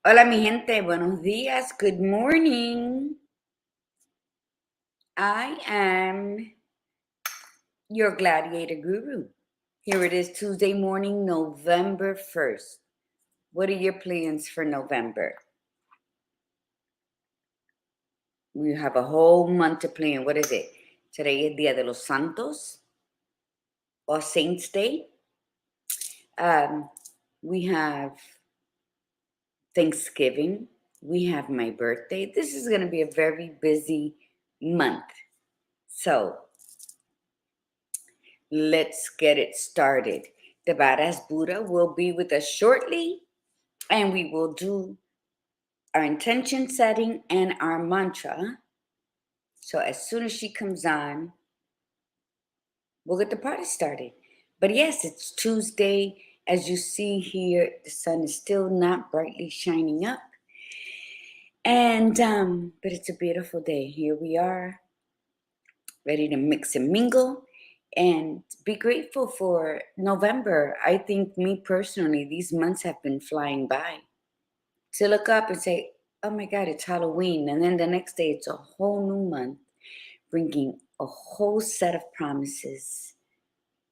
Hola, mi gente. Buenos días. Good morning. I am your gladiator guru. Here it is, Tuesday morning, November 1st. What are your plans for November? We have a whole month to plan. What is it? Today is Dia de los Santos or Saints Day. We have Thanksgiving. We have my birthday. This is going to be a very busy month. So let's get it started. The Badass Buddha will be with us shortly, and we will do our intention setting and our mantra. So as soon as she comes on, we'll get the party started. But yes, it's Tuesday. As you see here, the sun is still not brightly shining up. And but it's a beautiful day. Here we are, ready to mix and mingle and be grateful for November. I think, me personally, these months have been flying by. To look up and say, oh my God, it's Halloween. And then the next day, it's a whole new month, bringing a whole set of promises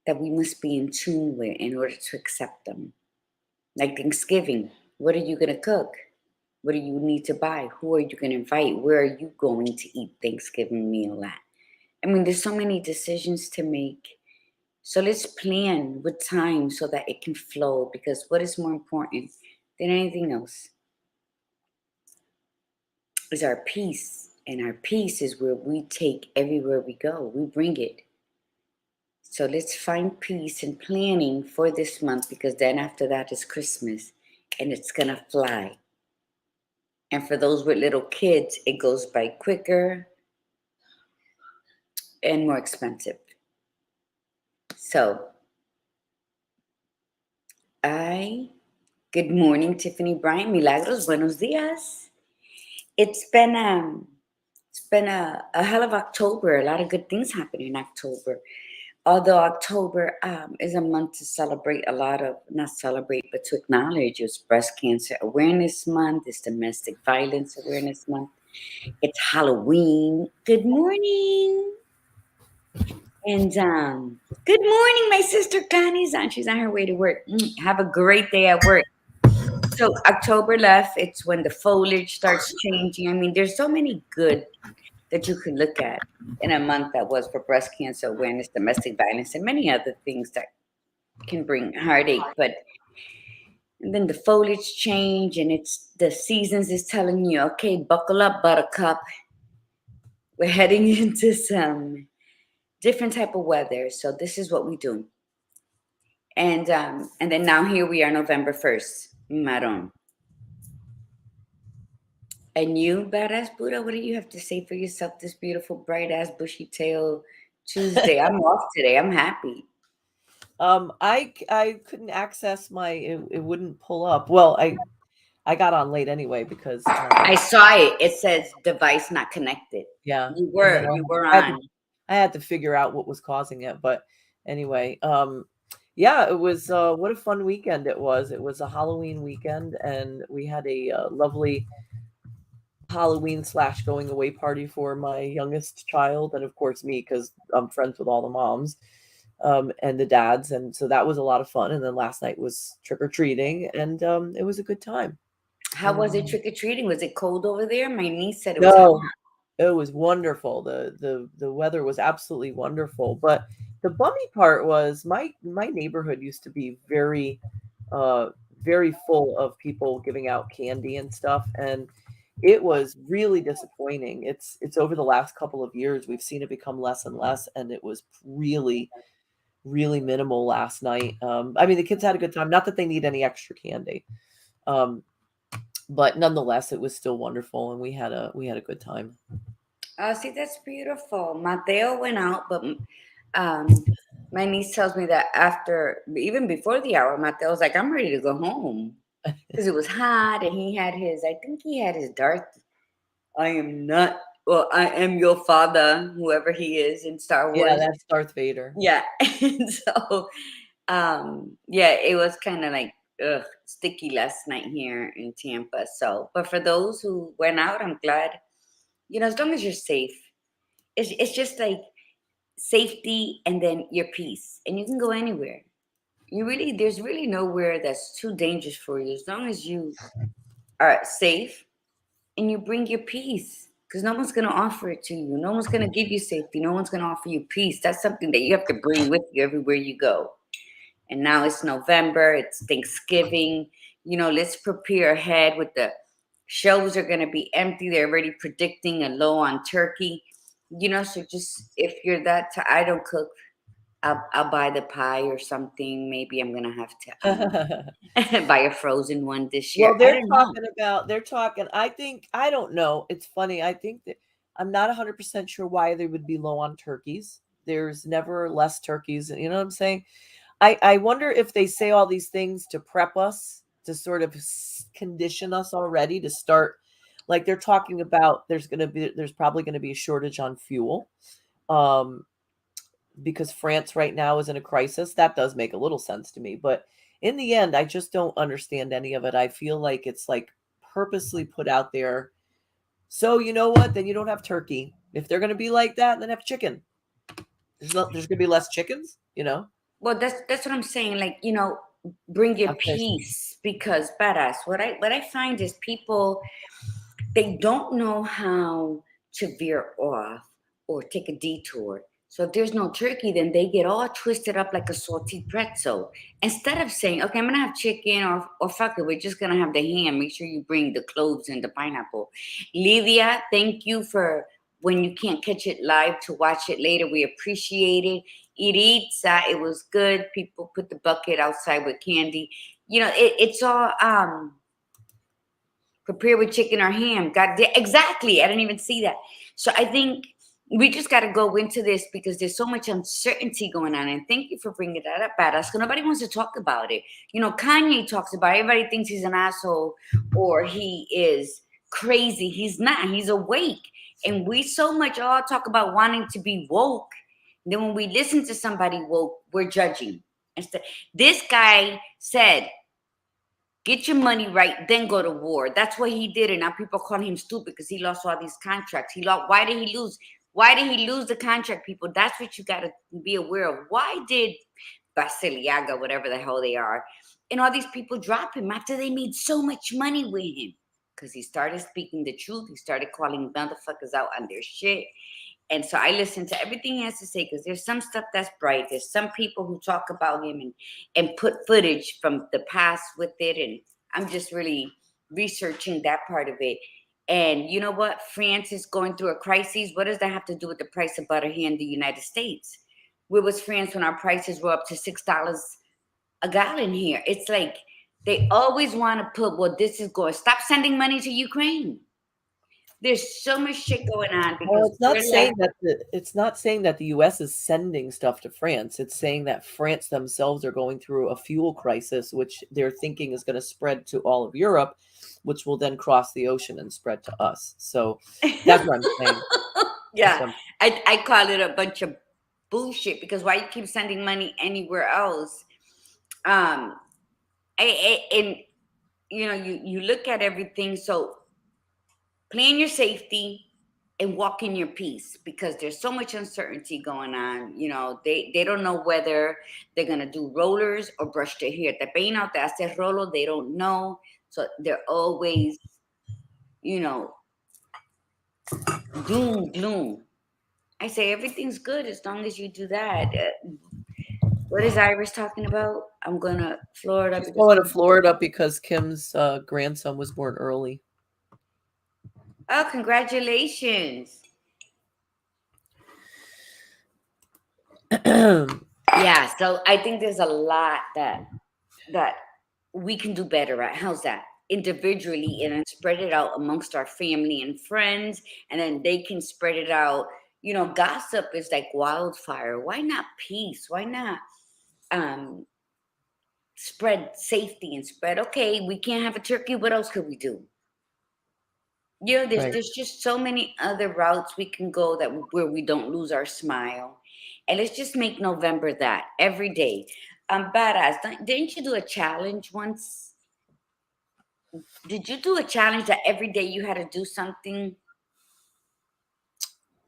that we must be in tune with in order to accept them. Like Thanksgiving, what are you going to cook? What do you need to buy? Who are you going to invite? Where are you going to eat Thanksgiving meal at? I mean, there's so many decisions to make. So let's plan with time so that it can flow, because what is more important than anything else is our peace. And our peace is where we take everywhere we go. We bring it. So let's find peace and planning for this month, because then after that is Christmas and it's going to fly. And for those with little kids, it goes by quicker and more expensive. So good morning, Tiffany Bryant. Milagros, buenos dias. It's been a hell of October. A lot of good things happen in October. Although October is a month to celebrate not celebrate, but to acknowledge. It's Breast Cancer Awareness Month. It's Domestic Violence Awareness Month. It's Halloween. Good morning. And good morning, my sister Connie's on. She's on her way to work. Have a great day at work. So October left, it's when the foliage starts changing. I mean, there's so many good that you can look at in a month that was for breast cancer awareness, domestic violence, and many other things that can bring heartache. And then the foliage change, and it's the seasons is telling you, okay, buckle up, buttercup. We're heading into some different type of weather. So this is what we do. And then now here we are, November 1st, Maron. And you, Badass Buddha, what do you have to say for yourself this beautiful, bright-ass, bushy-tail Tuesday? I'm off today. I'm happy. I couldn't access it wouldn't pull up. Well, I got on late anyway because I saw it. It says device not connected. yeah. You were on. I had to figure out what was causing it, but anyway, yeah, it was what a fun weekend it was. It was a Halloween weekend, and we had a lovely Halloween / going away party for my youngest child, and of course me, because I'm friends with all the moms and the dads, and so that was a lot of fun. And then last night was trick-or-treating, and it was a good time. How was it trick-or-treating? Was it cold over there? My niece said it was No, hot. it was wonderful. The weather was absolutely wonderful. But the bummy part was my neighborhood used to be very very full of people giving out candy and stuff, and it was really disappointing. It's over the last couple of years we've seen it become less and less, and it was really minimal last night. I mean, the kids had a good time. Not that they need any extra candy, but nonetheless, it was still wonderful, and we had a good time. See, that's beautiful. Mateo went out, but my niece tells me that even before the hour, Mateo's like, I'm ready to go home. Because it was hot, and I think he had his Darth. I am your father, whoever he is in Star Wars. Yeah, that's Darth Vader. Yeah. And so, yeah, it was kind of like sticky last night here in Tampa. So, but for those who went out, I'm glad. As long as you're safe, it's just like safety and then your peace, and you can go anywhere. There's really nowhere that's too dangerous for you as long as you are safe and you bring your peace. Because no one's gonna offer it to you. No one's gonna give you safety. No one's gonna offer you peace. That's something that you have to bring with you everywhere you go. And now it's November, it's Thanksgiving. Let's prepare ahead with the shelves are going to be empty. They're already predicting a low on turkey. So just if you're I don't cook, I'll buy the pie or something. Maybe I'm going to have to buy a frozen one this year. Well, I don't know. they're talking, I don't know. It's funny. I think that I'm not 100% sure why they would be low on turkeys. There's never less turkeys. You know what I'm saying? I wonder if they say all these things to prep us, to sort of condition us already to start. Like they're talking about there's probably going to be a shortage on fuel. Because France right now is in a crisis. That does make a little sense to me. But in the end, I just don't understand any of it. I feel like it's like purposely put out there. So you know what? Then you don't have turkey. If they're going to be like that, then have chicken. There's going to be less chickens, Well, that's what I'm saying. Like, bring your Okay. peace, because badass. What I find is people, they don't know how to veer off or take a detour. So if there's no turkey, then they get all twisted up like a salty pretzel. Instead of saying, okay, I'm gonna have chicken, or fuck it, we're just gonna have the ham. Make sure you bring the cloves and the pineapple. Livia, thank you for when you can't catch it live to watch it later. We appreciate it. Iritza, it was good. People put the bucket outside with candy. It's all prepare with chicken or ham. Exactly. I didn't even see that. So I think we just got to go into this because there's so much uncertainty going on. And thank you for bringing that up, badass. Because nobody wants to talk about it. Kanye talks about it. Everybody thinks he's an asshole or he is crazy. He's not. He's awake. And we so much all talk about wanting to be woke. Then when we listen to somebody woke, we're judging. This guy said, get your money right, then go to war. That's what he did, and now people call him stupid because he lost all these contracts. He lost. Why did he lose? Why did he lose the contract, people? That's what you got to be aware of. Why did Basiliaga, whatever the hell they are, and all these people drop him after they made so much money with him? Because he started speaking the truth. He started calling motherfuckers out on their shit. And so I listen to everything he has to say because there's some stuff that's bright. There's some people who talk about him and put footage from the past with it. And I'm just really researching that part of it. And you know what? France is going through a crisis. What does that have to do with the price of butter here in the United States? Where was France when our prices were up to $6 a gallon here? It's like they always want to put, well, this is going, stop sending money to Ukraine. There's so much shit going on Well, because it's not saying that the US is sending stuff to France. It's saying that France themselves are going through a fuel crisis, which they're thinking is going to spread to all of Europe, which will then cross the ocean and spread to us. So that's what I'm saying. Yeah, I call it a bunch of bullshit because why you keep sending money anywhere else? And you look at everything. So plan your safety and walk in your peace because there's so much uncertainty going on. They don't know whether they're gonna do rollers or brush their hair. Te peina o te haces rolo, they don't know. So they're always, doom, gloom. I say everything's good as long as you do that. What is Iris talking about? I'm gonna Florida She's because. going to Florida because Kim's grandson was born early. Oh, congratulations! Yeah, so I think there's a lot that we can do better at. How's that? Individually and then spread it out amongst our family and friends, and then they can spread it out. Gossip is like wildfire. Why not peace? Why not spread safety and spread, okay, we can't have a turkey. What else could we do? There's Right. just so many other routes we can go where we don't lose our smile. And let's just make November that every day. Badass, didn't you do a challenge once? Did you do a challenge that every day you had to do something?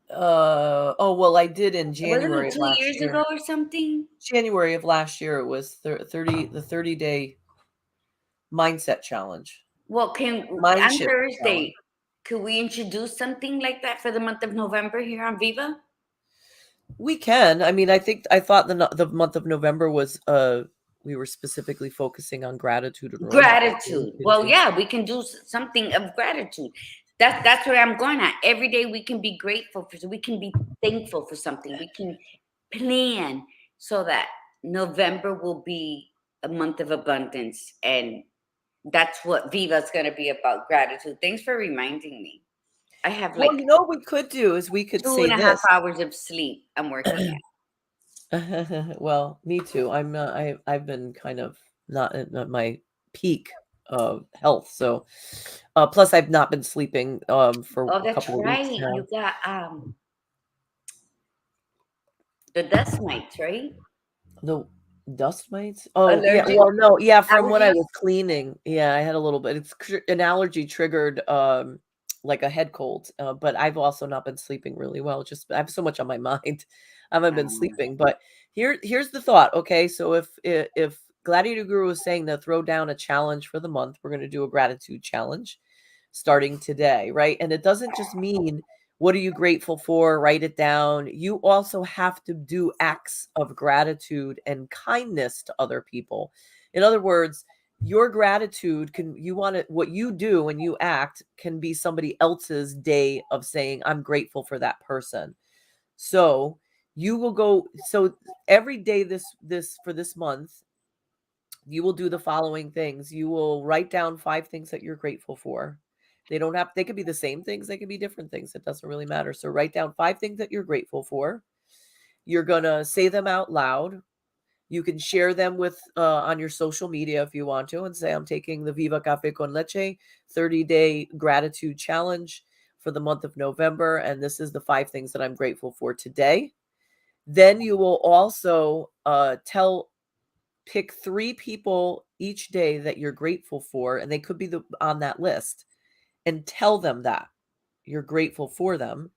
Oh, well, I did in Wasn't January it of 2 years last ago year. or something? January of last year, it was 30-day mindset challenge, Well, can mind on shift challenge. Thursday, could we introduce something like that for the month of November here on Viva? We can. I mean, I thought the month of November was we were specifically focusing on gratitude and romance. We Gratitude. can Well, do. yeah, we can do something of gratitude. That's where I'm going at. Every day we can be grateful for, we can be thankful for something. We can plan so that November will be a month of abundance, and that's what Viva's going to be about, gratitude. Thanks for reminding me. I have Well, like what we could do is we could two say and a half this. hours of sleep I'm working at. Well, me too. I've been kind of not at my peak of health. So plus I've not been sleeping for Oh, a that's couple of weeks right. now. You got the dust mites, right? The dust mites? Oh, yeah. Allergic Well, no, yeah, from when I allergies. was cleaning. Yeah, I had a little bit. It's an allergy triggered like a head cold. But I've also not been sleeping really well. Just I have so much on my mind. I haven't been Um, sleeping. But here's the thought. Okay, so if Gladiator Guru is saying to throw down a challenge for the month, we're going to do a gratitude challenge starting today, right? And it doesn't just mean what are you grateful for? Write it down. You also have to do acts of gratitude and kindness to other people. In other words, your gratitude can you want to what you do when you act can be somebody else's day of saying I'm grateful for that person. So you will go so every day this for this month you will do the following things. You will write down 5 things that you're grateful for. They could be the same things, they could be different things. It doesn't really matter. So write down 5 things that you're grateful for. You're going to say them out loud. You can share them with on your social media if you want to and say I'm taking the Viva Cafe con Leche 30-day gratitude challenge for the month of November and this is the 5 things that I'm grateful for today. Then you will also pick 3 people each day that you're grateful for, and they could be on that list, and tell them that you're grateful for them.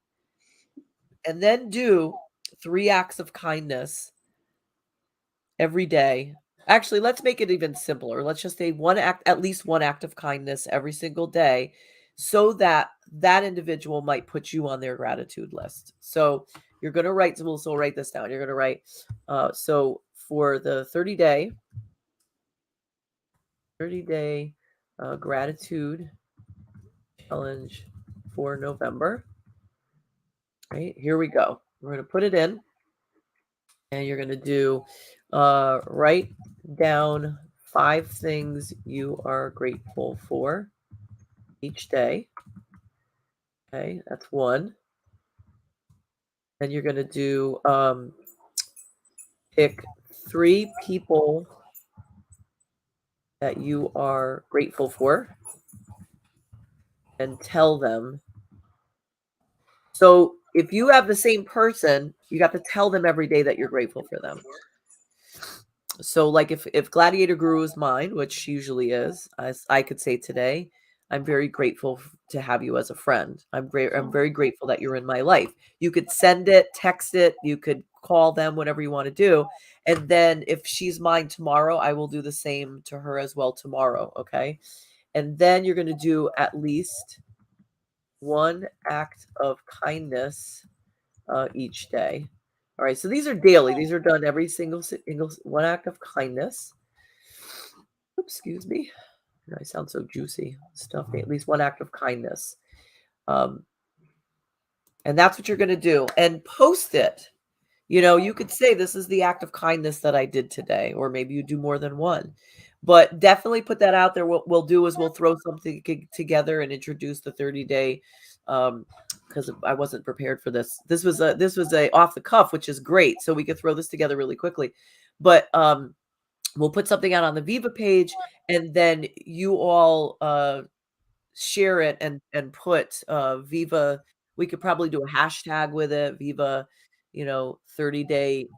And then do 3 acts of kindness every day. Actually, let's make it even simpler. Let's just say at least one act of kindness every single day so that that individual might put you on their gratitude list. So you're going to write, so we'll write this down. You're going to write, so for the 30-day gratitude challenge for November. Right, here we go. We're going to put it in and you're going to do write down 5 things you are grateful for each day. Okay, that's one. Then you're going to do pick 3 people that you are grateful for and tell them. So if you have the same person, you got to tell them every day that you're grateful for them. So like if Gladiator Guru is mine, which she usually is, as I could say today, I'm very grateful to have you as a friend. I'm very grateful that you're in my life. You could send it, text it, you could call them, whatever you want to do. And then if she's mine tomorrow, I will do the same to her as well tomorrow. Okay. And then you're going to do at least one act of kindness each day. All right, so these are daily. These are done every single one act of kindness. Oops, excuse me. I sound so juicy. Stuffy. At least one act of kindness. Um, and that's what you're going to do. And post it. You know, you could say this is the act of kindness that I did today, or maybe you do more than one. But definitely put that out there. What we'll do is we'll throw something together and introduce the 30-day because I wasn't prepared for this. This was a off the cuff, which is great. So we could throw this together really quickly. But we'll put something out on the Viva page, and then you all share it and put Viva. We could probably do a hashtag with it, Viva 30-day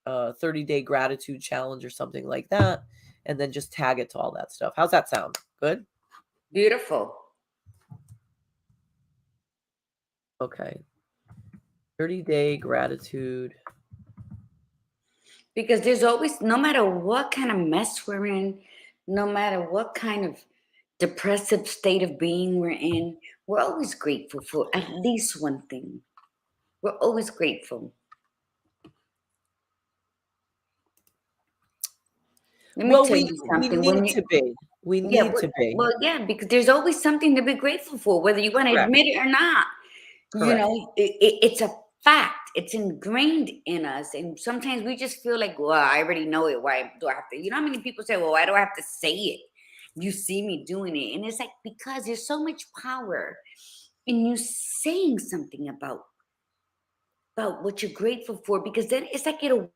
30-day gratitude challenge or something like that, and then just tag it to all that stuff. How's that sound? Good? Beautiful. Okay. 30-day gratitude. Because there's always, no matter what kind of mess we're in, no matter what kind of depressive state of being we're in, we're always grateful for at least one thing. We're always grateful. Let me Well, tell we you we something. need When you, to be. We yeah, need to be. well, yeah, because there's always something to be grateful for, whether you want to Correct. admit it or not. You Correct. know, it's a fact. It's ingrained in us, and sometimes we just feel like, well, I already know it. Why do I have to? You know how many people say, well, why do I have to say it? You see me doing it, and it's like, because there's so much power in you saying something about what you're grateful for, because then it's like it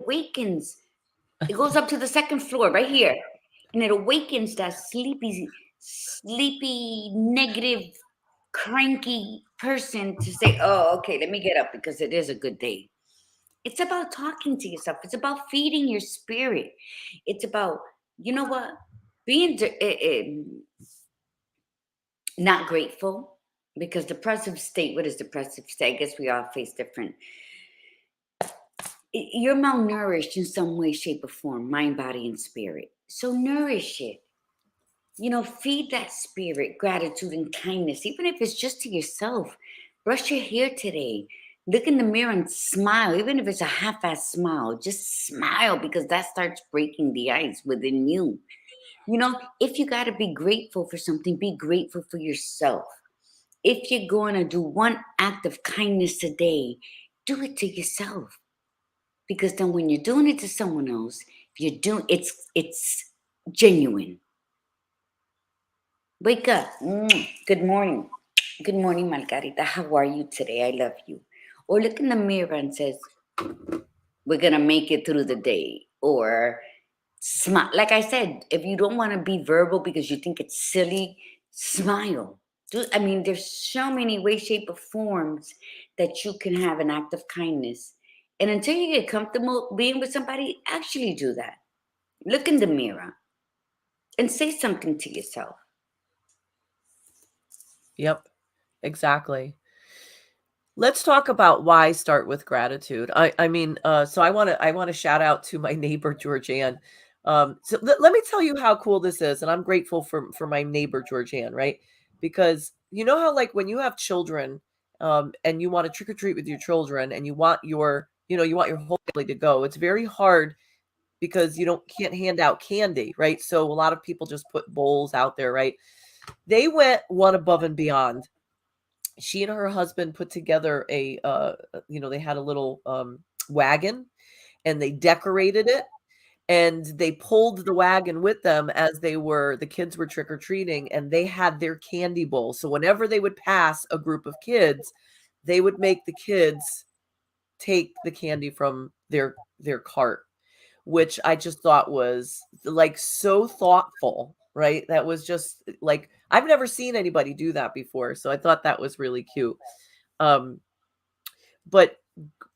awakens. It goes up to the second floor right here, and it awakens that sleepy, negative, cranky person to say, "Oh, okay, let me get up because it is a good day." It's about talking to yourself. It's about feeding your spirit. It's about, you know what, being not grateful, because depressive state. What is depressive state? I guess we all face different. You're malnourished in some way, shape, or form, mind, body, and spirit. So nourish it. Feed that spirit, gratitude, and kindness, even if it's just to yourself. Brush your hair today. Look in the mirror and smile, even if it's a half ass smile. Just smile, because that starts breaking the ice within you. If you got to be grateful for something, be grateful for yourself. If you're going to do one act of kindness a day, do it to yourself. Because then when you're doing it to someone else, if you're doing it's genuine. Wake up. Good morning. Good morning, Margarita. How are you today? I love you. Or look in the mirror and says, we're gonna make it through the day. Or smile. Like I said, if you don't want to be verbal because you think it's silly, smile. There's so many ways, shape, or forms that you can have an act of kindness. And until you get comfortable being with somebody, actually do that. Look in the mirror and say something to yourself. Yep. Exactly. Let's talk about why start with gratitude. So I want to shout out to my neighbor Georgianne. So let me tell you how cool this is, and I'm grateful for my neighbor Georgianne, right? Because you know how, like, when you have children, and you want to trick or treat with your children, and you want your whole family to go. It's very hard because can't hand out candy, right? So a lot of people just put bowls out there, right? They went one above and beyond. She and her husband put together they had a little wagon, and they decorated it, and they pulled the wagon with them as the kids were trick-or-treating, and they had their candy bowl. So whenever they would pass a group of kids, they would make the kids take the candy from their cart, which I just thought was, like, so thoughtful, right? That was just like, I've never seen anybody do that before, so I thought that was really cute. Um, but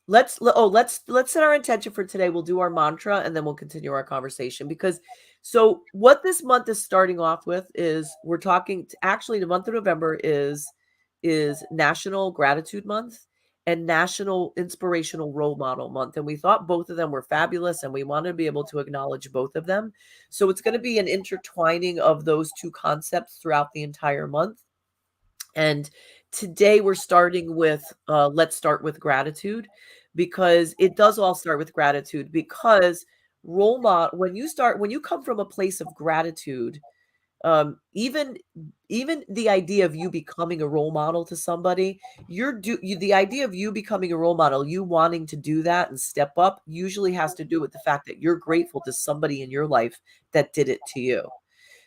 let's set our intention for today. We'll do our mantra, and then we'll continue our conversation. Because so what this month is starting off with is, we're talking actually, the month of November is National Gratitude Month and National Inspirational Role Model Month. And we thought both of them were fabulous, and we wanted to be able to acknowledge both of them. So it's going to be an intertwining of those two concepts throughout the entire month. And today we're starting with, let's start with gratitude, because it does all start with gratitude. Because role model, when you come from a place of gratitude, even the idea of you becoming a role model to somebody, the idea of you becoming a role model, you wanting to do that and step up, usually has to do with the fact that you're grateful to somebody in your life that did it to you.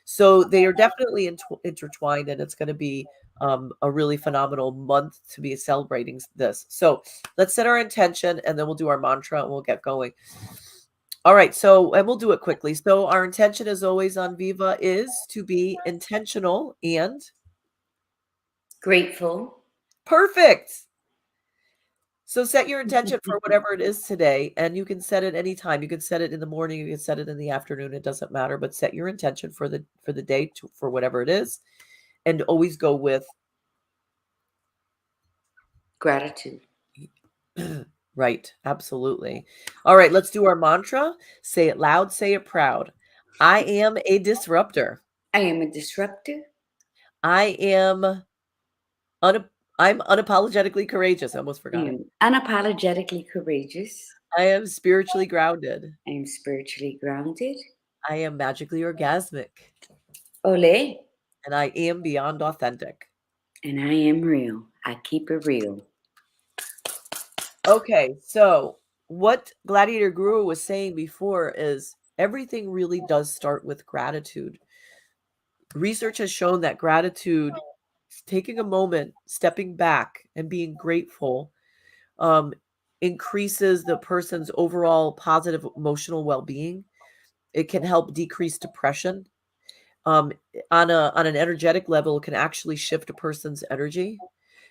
So they are definitely intertwined, and it's going to be a really phenomenal month to be celebrating this. So let's set our intention, and then we'll do our mantra, and we'll get going. All right. And we'll do it quickly. So our intention, as always, on Viva is to be intentional and Grateful. perfect. So set your intention for whatever it is today, and you can set it anytime. You can set it in the morning, you can set it in the afternoon, it doesn't matter, but set your intention for the day for whatever it is, and always go with Gratitude. right, absolutely. All right, let's do our mantra. Say it loud, say it proud. I am a disruptor. I am a disruptor. I am I'm unapologetically courageous. I almost I forgot it. am unapologetically courageous. I am spiritually grounded. I am spiritually grounded. I am magically orgasmic. Ole. And I am beyond authentic. And I am real. I keep it real. Okay, so what Gladiator Guru was saying before is everything really does start with gratitude. Research has shown that gratitude, taking a moment, stepping back, and being grateful, um, increases the person's overall positive emotional well-being. It can help decrease depression. Um, on an energetic level, it can actually shift a person's energy.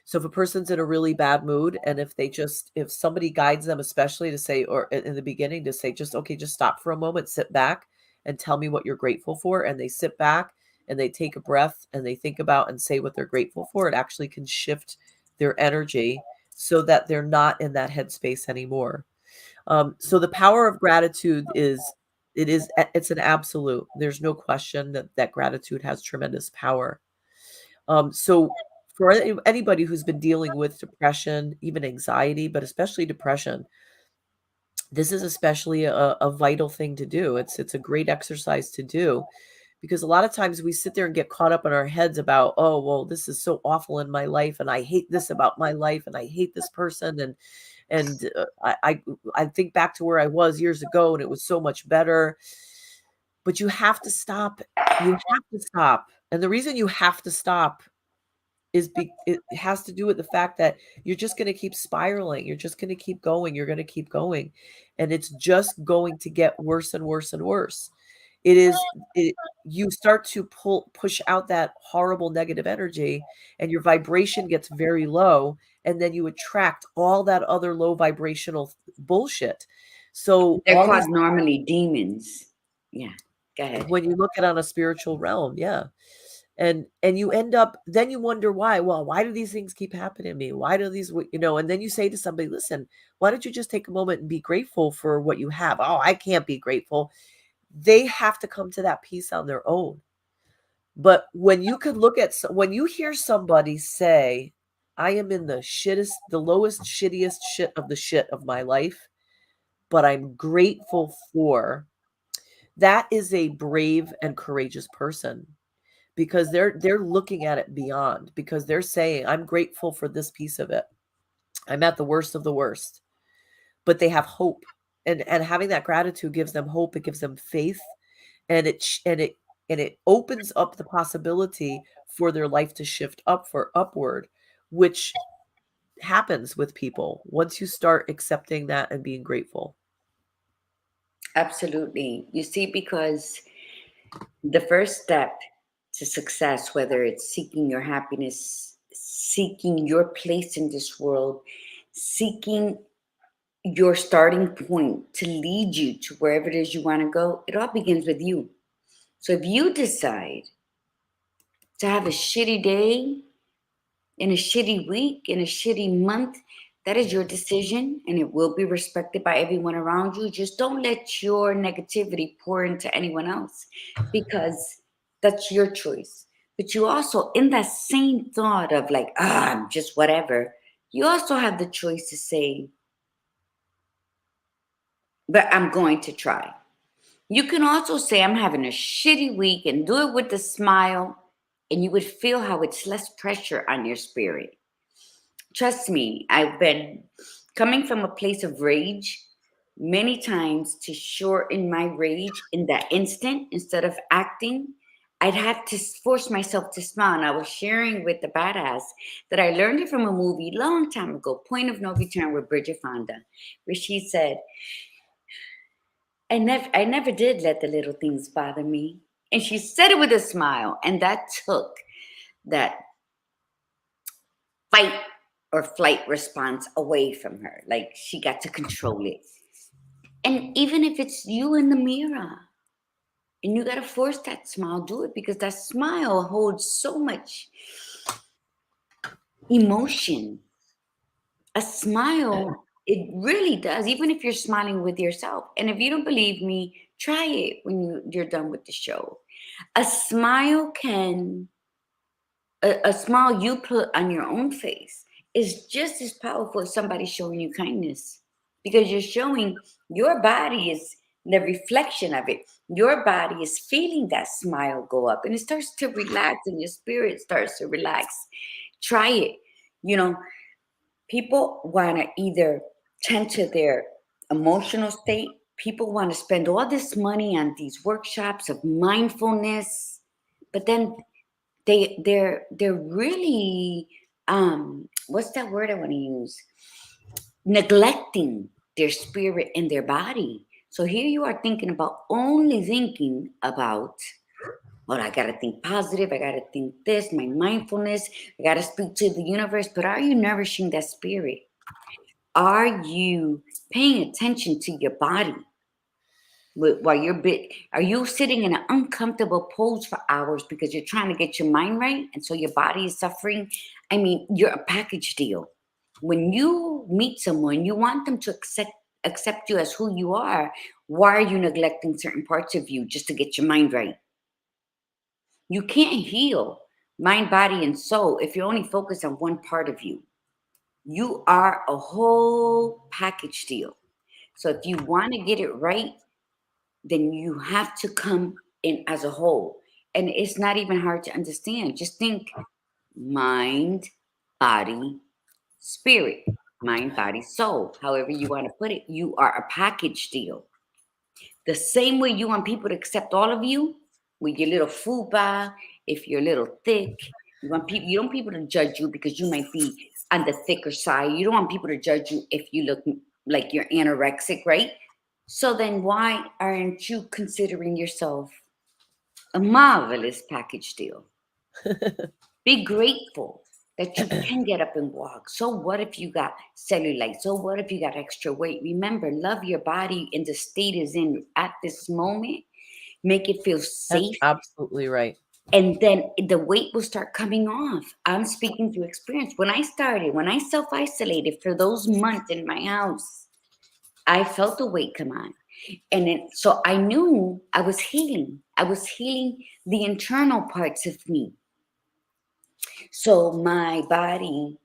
So if a person's in a really bad mood, and if somebody guides them, especially to say, or in the beginning to say, just okay, just stop for a moment, sit back and tell me what you're grateful for. And they sit back and they take a breath and they think about and say what they're grateful for. It actually can shift their energy so that they're not in that headspace anymore. So the power of gratitude it's an absolute. There's no question that gratitude has tremendous power. So for anybody who's been dealing with depression, even anxiety, but especially depression, this is especially a vital thing to do. It's a great exercise to do because a lot of times we sit there and get caught up in our heads about, oh, well, this is so awful in my life, and I hate this about my life, and I hate this person, and I think back to where I was years ago, and it was so much better. But you have to stop. You have to stop, and the reason you have to stop it has to do with the fact that you're just going to keep spiraling. You're just going to keep going. You're going to keep going, and it's just going to get worse and worse and worse. It you start to push out that horrible negative energy, and your vibration gets very low, and then you attract all that other low vibrational bullshit. So They're all these, called normally demons. Yeah. Go ahead. when you look at it on a spiritual realm, yeah. And you end up, then you wonder why. Well, why do these things keep happening to me? Why do these, and then you say to somebody, listen, why don't you just take a moment and be grateful for what you have? Oh, I can't be grateful. They have to come to that peace on their own. But when you could look at, when you hear somebody say, I am in the lowest, shittiest shit of the shit of my life, but I'm grateful for, that is a brave and courageous person, because they're looking at it beyond, because they're saying, I'm grateful for this piece of it. I'm at the worst of the worst, but they have hope. And having that gratitude gives them hope, it gives them faith, and it opens up the possibility for their life to shift upward, which happens with people once you start accepting that and being grateful. Absolutely. You see, because the first step to success, whether it's seeking your happiness, seeking your place in this world, seeking your starting point to lead you to wherever it is you want to go, it all begins with you. So if you decide to have a shitty day, in a shitty week, in a shitty month, that is your decision and it will be respected by everyone around you. Just don't let your negativity pour into anyone else, because that's your choice. But you also, in that same thought of like, I'm just whatever, you also have the choice to say, but I'm going to try. You can also say, I'm having a shitty week, and do it with a smile, and you would feel how it's less pressure on your spirit. Trust me, I've been coming from a place of rage many times to shorten my rage in that instant instead of acting. I'd have to force myself to smile. And I was sharing with the badass that I learned it from a movie long time ago, Point of No Return, with Bridget Fonda, where she said, I never did let the little things bother me. And she said it with a smile. And that took that fight or flight response away from her. Like she got to control it. And even if it's you in the mirror and you got to force that smile, do it, because that smile holds so much emotion. A smile, it really does, even if you're smiling with yourself. And if you don't believe me, try it when you're done with the show. A smile can, a smile you put on your own face is just as powerful as somebody showing you kindness, because you're showing your body is the reflection of it. Your body is feeling that smile go up and it starts to relax and your spirit starts to relax. Try it. You know, people want to either tend to their emotional state. People want to spend all this money on these workshops of mindfulness, but then they're really what's that word I want to use? Neglecting their spirit and their body. So here you are thinking about only thinking about, well, I gotta think positive, I gotta think this, my mindfulness, I gotta speak to the universe. But are you nourishing that spirit? Are you paying attention to your body? While are you sitting in an uncomfortable pose for hours because you're trying to get your mind right, and so your body is suffering? I mean, you're a package deal. When you meet someone, you want them to accept you as who you are. Why are you neglecting certain parts of you just to get your mind right? You can't heal mind, body, and soul if you're only focused on one part of you. You are a whole package deal. So if you want to get it right, then you have to come in as a whole. And it's not even hard to understand. Just think mind, body, spirit, mind, body, soul, however you want to put it. You are a package deal. The same way you want people to accept all of you with your little fupa, if you're a little thick, you don't want people to judge you because you might be on the thicker side. You don't want people to judge you if you look like you're anorexic, right? So then why aren't you considering yourself a marvelous package deal? Be grateful that you can get up and walk. So what if you got cellulite? So what if you got extra weight? Remember, love your body in the state is in at this moment. Make it feel That's safe. absolutely right. And then the weight will start coming off. I'm speaking through experience. When I self-isolated for those months in my house, I felt the weight come on. And then, so I knew I was healing. I was healing the internal parts of me. So my body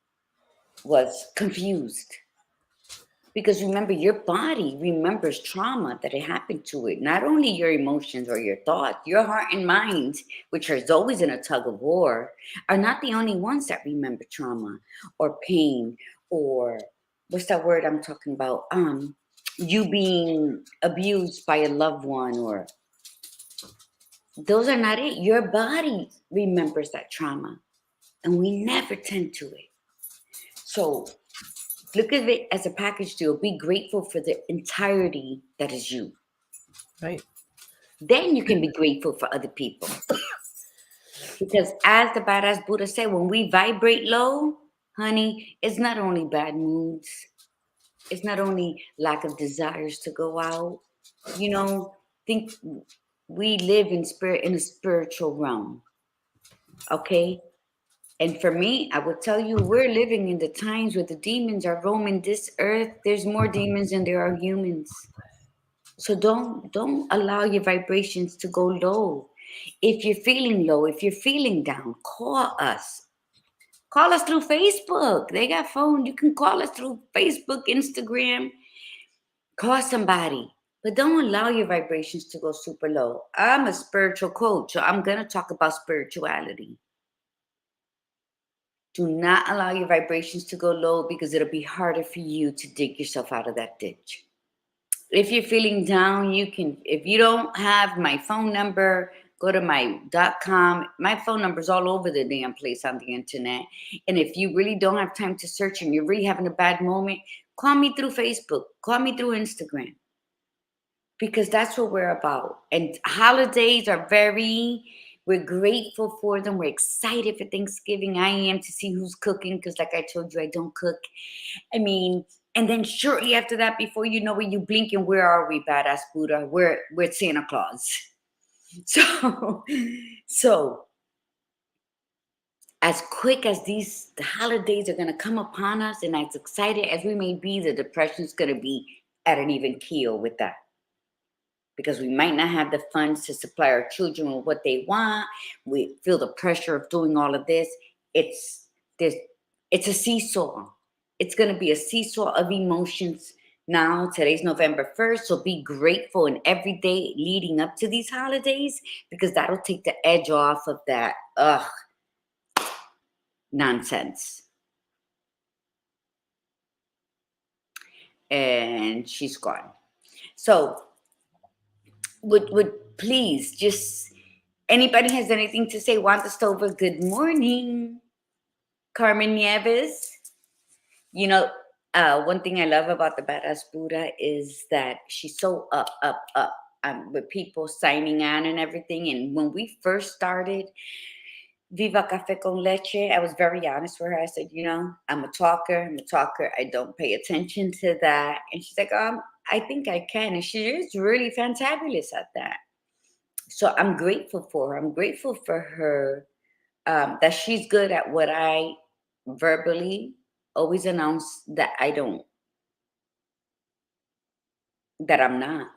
was confused. Because remember, your body remembers trauma that had happened to it. Not only your emotions or your thoughts, your heart and mind, which is always in a tug of war, are not the only ones that remember trauma or pain or what's that word I'm talking about? You being abused by a loved one, or those are not it. Your body remembers that trauma, and we never tend to it. So look at it as a package deal. Be grateful for the entirety that is you. Right. Then you can be grateful for other people. Because as the badass Buddha said, when we vibrate low, honey, it's not only bad moods. It's not only lack of desires to go out. You know, think we live in a spiritual realm. Okay? And for me, I would tell you, we're living in the times where the demons are roaming this earth. There's more demons than there are humans. So don't allow your vibrations to go low. If you're feeling low, if you're feeling down, call us. Call us through Facebook. They got phone. You can call us through Facebook, Instagram. Call somebody. But don't allow your vibrations to go super low. I'm a spiritual coach, so I'm going to talk about spirituality. Do not allow your vibrations to go low, because it'll be harder for you to dig yourself out of that ditch. If you're feeling down, you can, if you don't have my phone number, go to my .com. My phone number is all over the damn place on the internet. And if you really don't have time to search and you're really having a bad moment, call me through Facebook, call me through Instagram, because that's what we're about. And holidays are very We're grateful for them. We're excited for Thanksgiving. I am, to see who's cooking, because like I told you, I don't cook. I mean, and then shortly after that, before you know it, you blink and where are we, badass Buddha? We're Santa Claus. So, so as quick as the holidays are gonna come upon us, and as excited as we may be, the depression's gonna be at an even keel with that. Because we might not have the funds to supply our children with what they want. We feel the pressure of doing all of this. It's this. It's a seesaw. It's going to be a seesaw of emotions. Now, today's November 1st, so be grateful in every day leading up to these holidays, because that'll take the edge off of that nonsense. And she's gone. So would please, just anybody has anything to say? Wanda Stover, good morning. Carmen Nieves. You know, one thing I love about the Badass Buddha is that she's so up, up, up, with people signing on and everything. And when we first started Viva Cafe con Leche, I was very honest with her. I said, I'm a talker. I don't pay attention to that. And she's like, I think I can. And she is really fantabulous at that. So I'm grateful for her. I'm grateful for her, that she's good at what I verbally always announce that that I'm not.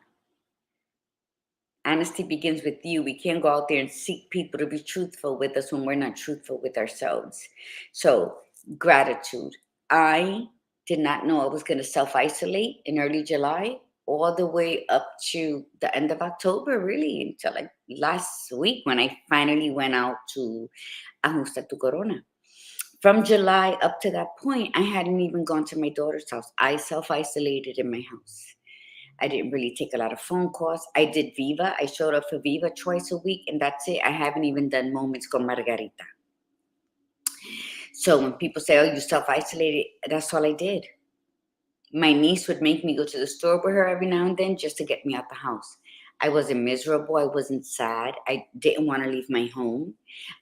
Honesty begins with you. We can't go out there and seek people to be truthful with us when we're not truthful with ourselves. So, gratitude. I did not know I was going to self-isolate in early July, all the way up to the end of October, really, until like last week when I finally went out to Ajusta tu Corona. From July up to that point, I hadn't even gone to my daughter's house. I self-isolated in my house. I didn't really take a lot of phone calls. I did Viva. I showed up for Viva twice a week, and that's it. I haven't even done moments con Margarita. So when people say, oh, you self-isolated, that's all I did. My niece would make me go to the store with her every now and then just to get me out the house. I wasn't miserable. I wasn't sad. I didn't want to leave my home.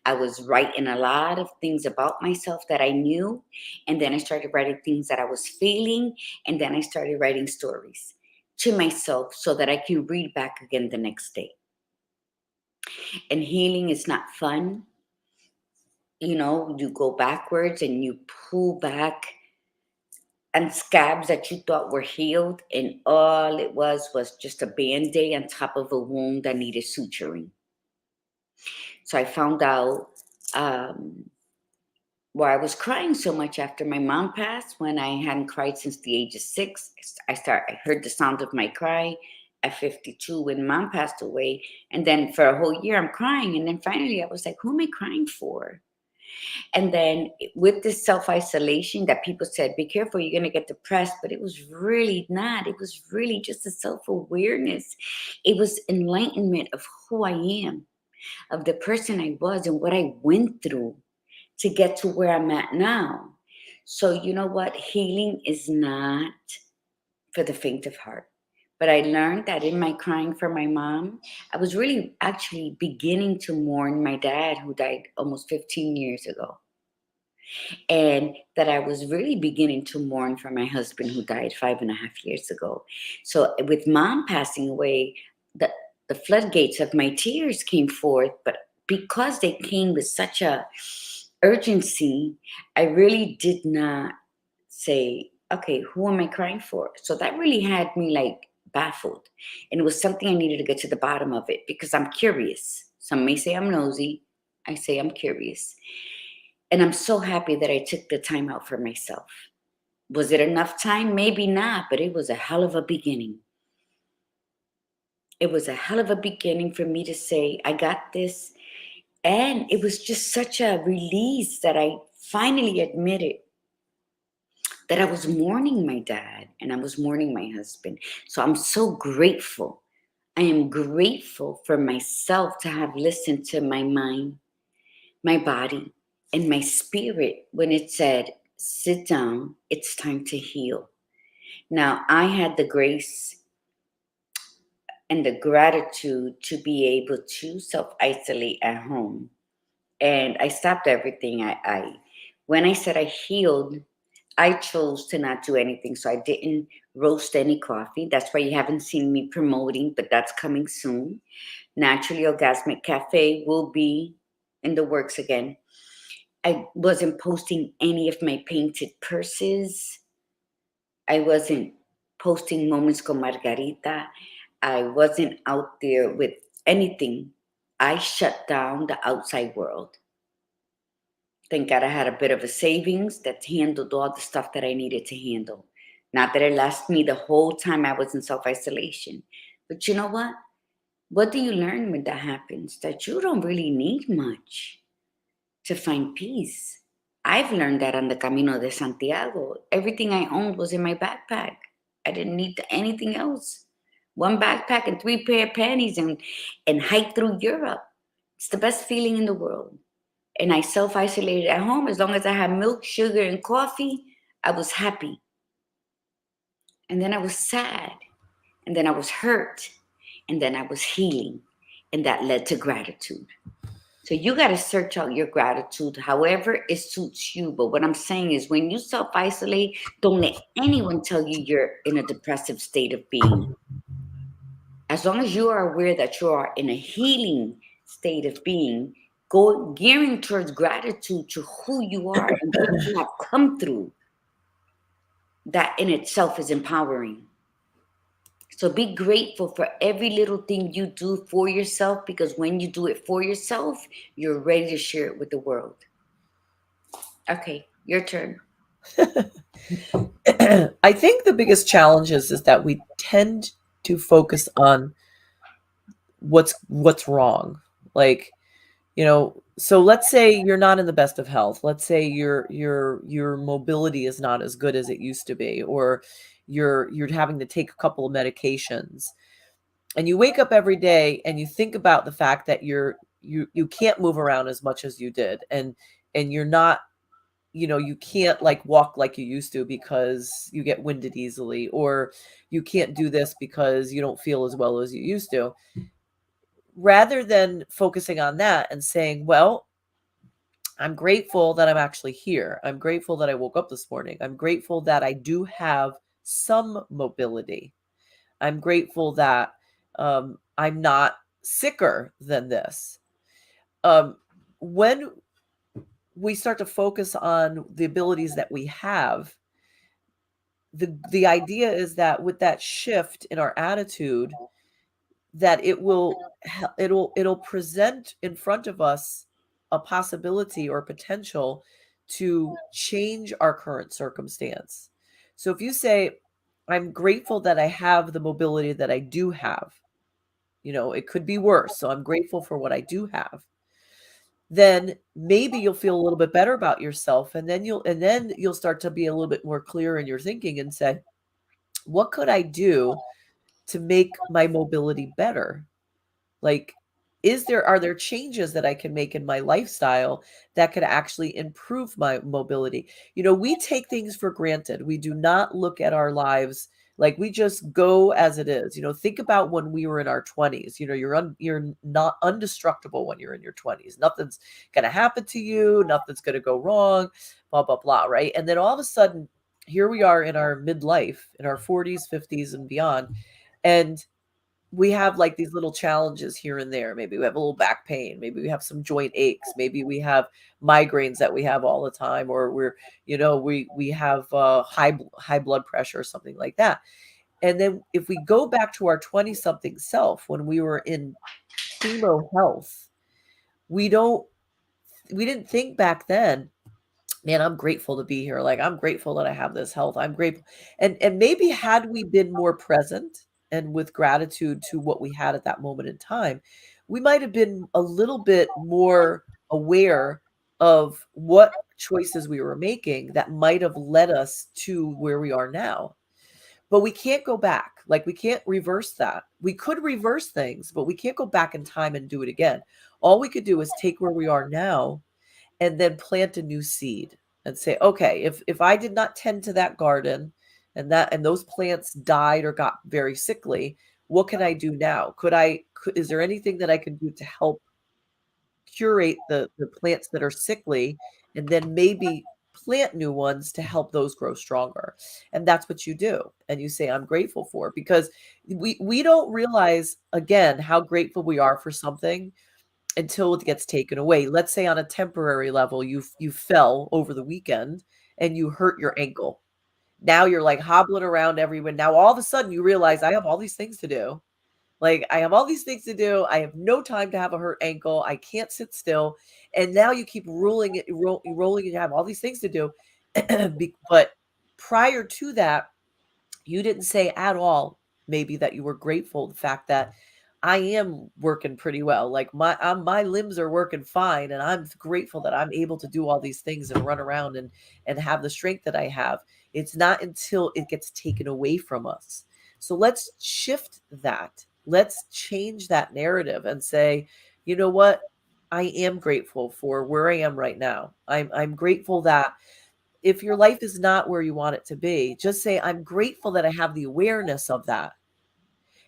I was writing a lot of things about myself that I knew. And then I started writing things that I was feeling. And then I started writing stories to myself so that I can read back again the next day. And healing is not fun. You go backwards and you pull back and scabs that you thought were healed, and all it was just a band-aid on top of a wound that needed suturing. So I found out why I was crying so much after my mom passed, when I hadn't cried since the age of 6. I heard the sound of my cry at 52 when mom passed away. And then for a whole year, I'm crying. And then finally, I was like, who am I crying for? And then with this self-isolation that people said, be careful, you're going to get depressed. But it was really not. It was really just a self-awareness. It was enlightenment of who I am, of the person I was and what I went through to get to where I'm at now. So you know what? Healing is not for the faint of heart. But I learned that in my crying for my mom, I was really actually beginning to mourn my dad, who died almost 15 years ago. And that I was really beginning to mourn for my husband, who died 5.5 years ago. So with mom passing away, the floodgates of my tears came forth, but because they came with such a urgency, I really did not say, okay, who am I crying for? So that really had me like baffled. And it was something I needed to get to the bottom of it, because I'm curious. Some may say I'm nosy. I say I'm curious. And I'm so happy that I took the time out for myself. Was it enough time? Maybe not, but it was a hell of a beginning. It was a hell of a beginning for me to say, I got this. And it was just such a release that I finally admitted that I was mourning my dad and I was mourning my husband. So I'm so grateful. I am grateful for myself to have listened to my mind, my body, and my spirit when it said, sit down, it's time to heal. Now, I had the grace and the gratitude to be able to self isolate at home. And I stopped everything. When I said I healed, I chose to not do anything. So I didn't roast any coffee. That's why you haven't seen me promoting, but that's coming soon. Naturally Orgasmic Cafe will be in the works again. I wasn't posting any of my painted purses. I wasn't posting moments con Margarita. I wasn't out there with anything. I shut down the outside world. Thank God I had a bit of a savings that handled all the stuff that I needed to handle. Not that it lasted me the whole time I was in self isolation. But you know what? What do you learn when that happens? That you don't really need much to find peace. I've learned that on the Camino de Santiago. Everything I owned was in my backpack. I didn't need anything else. One backpack and three pair of panties and hike through Europe. It's the best feeling in the world. And I self isolated at home. As long as I had milk, sugar, and coffee, I was happy. And then I was sad. And then I was hurt. And then I was healing. And that led to gratitude. So you got to search out your gratitude however it suits you. But what I'm saying is when you self isolate, don't let anyone tell you you're in a depressive state of being. As long as you are aware that you are in a healing state of being, go gearing towards gratitude to who you are and what you have come through, that in itself is empowering. So be grateful for every little thing you do for yourself, because when you do it for yourself, you're ready to share it with the world. Okay, your turn. I think the biggest challenge is that we tend to focus on what's wrong. Like, so let's say you're not in the best of health. Let's say your mobility is not as good as it used to be, or you're having to take a couple of medications. And you wake up every day and you think about the fact that you can't move around as much as you did, and you're not, you can't like walk like you used to because you get winded easily, or you can't do this because you don't feel as well as you used to. Rather than focusing on that and saying, well, I'm grateful that I'm actually here. I'm grateful that I woke up this morning. I'm grateful that I do have some mobility. I'm grateful that I'm not sicker than this. When we start to focus on the abilities that we have, the idea is that with that shift in our attitude, that it'll present in front of us a possibility or potential to change our current circumstance. So if you say, I'm grateful that I have the mobility that I do have, it could be worse, so I'm grateful for what I do have, then maybe you'll feel a little bit better about yourself, and then you'll start to be a little bit more clear in your thinking and say, what could I do to make my mobility better? Like, are there changes that I can make in my lifestyle that could actually improve my mobility? We take things for granted. We do not look at our lives like we just go as it is. Think about when we were in our 20s. You're not indestructible when you're in your 20s. Nothing's going to happen to you. Nothing's going to go wrong, blah, blah, blah, right? And then all of a sudden, here we are in our midlife, in our 40s, 50s, and beyond. And we have like these little challenges here and there. Maybe we have a little back pain. Maybe we have some joint aches. Maybe we have migraines that we have all the time, or we have high blood pressure or something like that. And then if we go back to our 20 something self, when we were in primo health, we didn't think back then, man, I'm grateful to be here. Like, I'm grateful that I have this health. I'm grateful. And maybe had we been more present and with gratitude to what we had at that moment in time, we might have been a little bit more aware of what choices we were making that might have led us to where we are now. But we can't go back. Like, we can't reverse that. We could reverse things, but we can't go back in time and do it again. All we could do is take where we are now and then plant a new seed and say, okay, if I did not tend to that garden and those plants died or got very sickly, What can I do now? Is there anything that I can do to help curate the plants that are sickly, and then maybe plant new ones to help those grow stronger? And that's what you do. And you say, I'm grateful for, because we don't realize, again, how grateful we are for something until it gets taken away. Let's say on a temporary level, you fell over the weekend and you hurt your ankle. Now you're like hobbling around everywhere. Now all of a sudden you realize, I have all these things to do. Like, I have all these things to do. I have no time to have a hurt ankle. I can't sit still. And now you keep rolling, and you have all these things to do. But prior to that, you didn't say at all, maybe, that you were grateful the fact that I am working pretty well. Like, my limbs are working fine, and I'm grateful that I'm able to do all these things and run around and have the strength that I have. It's not until it gets taken away from us. So let's shift that. Let's change that narrative and say, you know what? I am grateful for where I am right now. I'm grateful that if your life is not where you want it to be, just say, I'm grateful that I have the awareness of that.